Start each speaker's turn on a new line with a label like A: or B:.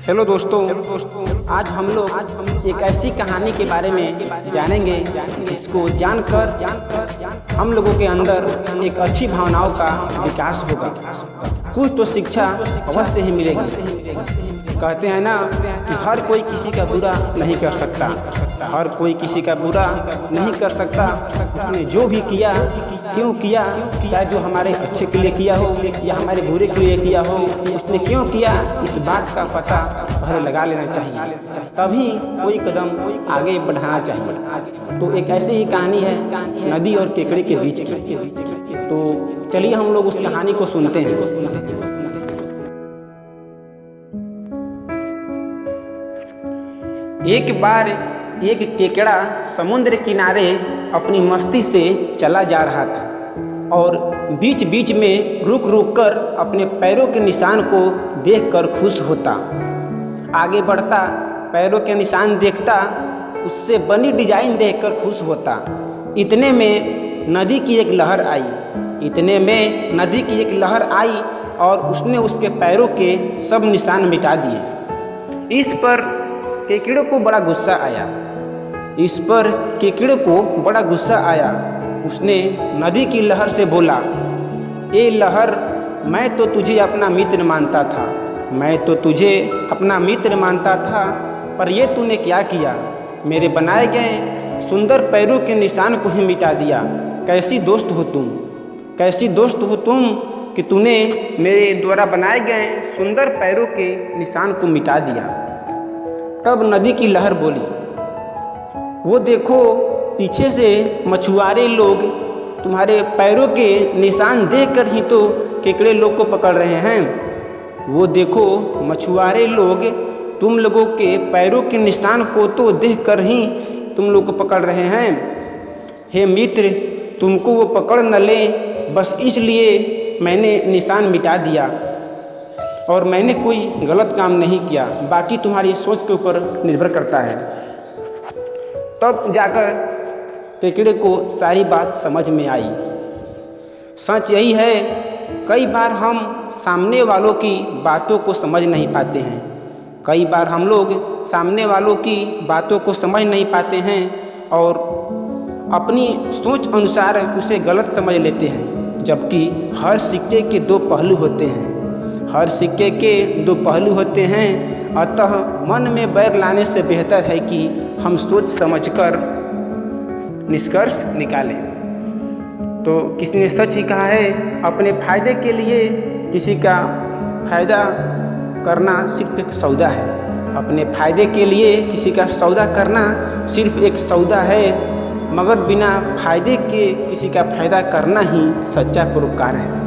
A: Hello दोस्तों, आज हम लोग एक ऐसी कहानी के बारे में जानेंगे जिसको जानकर हम लोगों के अंदर एक अच्छी भावनाओं का विकास होगा। कुछ तो शिक्षा अवश्य ही मिलेगी। कहते हैं ना कि हर कोई किसी का बुरा नहीं कर सकता, हर कोई किसी का बुरा नहीं कर सकता। उसने जो भी किया क्यों किया, शायद वो हमारे अच्छे के लिए किया हो या हमारे बुरे के लिए किया हो, उसने क्यों किया इस बात का पता पहले लगा लेना चाहिए, तभी कोई कदम आगे बढ़ाना चाहिए। तो एक ऐसी ही कहानी है नदी और केकड़े के बीच की। तो चलिए हम लोग उस कहानी को सुनते हैं। एक बार एक केकड़ा समुद्र किनारे अपनी मस्ती से चला जा रहा था और बीच बीच में रुक रुक कर अपने पैरों के निशान को देखकर खुश होता। आगे बढ़ता, पैरों के निशान देखता, उससे बनी डिजाइन देखकर खुश होता। इतने में नदी की एक लहर आई और उसने उसके पैरों के सब निशान मिटा दिए। इस पर केकड़े को बड़ा गुस्सा आया। उसने नदी की लहर से बोला, ए लहर, मैं तो तुझे अपना मित्र मानता था, पर ये तूने क्या किया? मेरे बनाए गए सुंदर पैरों के निशान को ही मिटा दिया। कैसी दोस्त हो तुम कि तूने मेरे द्वारा बनाए गए सुंदर पैरों के निशान को मिटा दिया। तब नदी की लहर बोली, वो देखो, पीछे से मछुआरे लोग तुम्हारे पैरों के निशान देखकर ही तो केकड़े लोग को पकड़ रहे हैं। वो देखो, मछुआरे लोग तुम लोगों के पैरों के निशान को तो देखकर ही तुम लोग को पकड़ रहे हैं। हे मित्र, तुमको वो पकड़ न ले, बस इसलिए मैंने निशान मिटा दिया और मैंने कोई गलत काम नहीं किया। बाकी तुम्हारी सोच के ऊपर निर्भर करता है। तब जाकर केकड़े को सारी बात समझ में आई। सच यही है, कई बार हम सामने वालों की बातों को समझ नहीं पाते हैं। कई बार हम लोग सामने वालों की बातों को समझ नहीं पाते हैं और अपनी सोच अनुसार उसे गलत समझ लेते हैं। जबकि हर सिक्के के दो पहलू होते हैं। अतः मन में बैर लाने से बेहतर है कि हम सोच समझकर निष्कर्ष निकालें। तो किसी ने सच ही कहा है, अपने फायदे के लिए किसी का फायदा करना सिर्फ एक सौदा है। अपने फायदे के लिए किसी का सौदा करना सिर्फ एक सौदा है, मगर बिना फायदे के किसी का फायदा करना ही सच्चा परोपकार है।